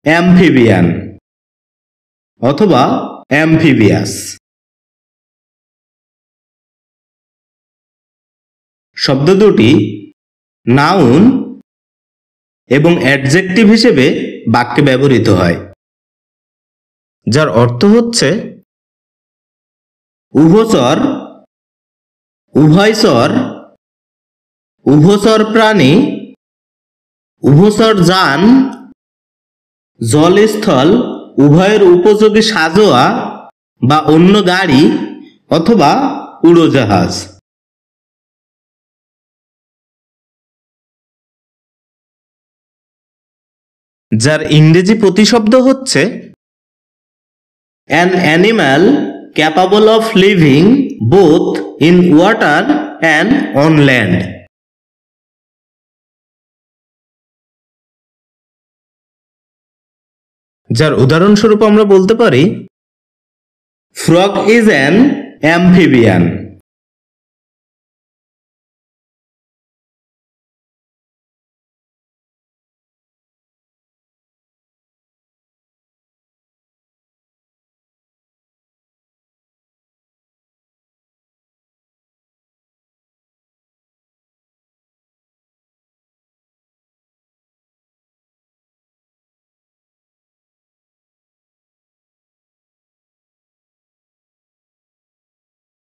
Amphibian অথবা amphibious. শব্দ দুটি নাউন এবং অ্যাডজেক্টিভ হিসেবে বাক্যে ব্যবহৃত হয়, যার অর্থ হচ্ছে উভচর, উভয়চর, উভচর প্রাণী, উভচর যান, জলস্থল উভয়ের উপযোগী সাজোয়া বা অন্য গাড়ি অথবা উড়োজাহাজ। যার ইংরেজি প্রতিশব্দ হচ্ছে an animal capable of living both in water and on land. যার উদাহরণস্বরূপ আমরা বলতে পারি ফ্রগ ইজ অ্যান অ্যাম্ফিবিয়ান।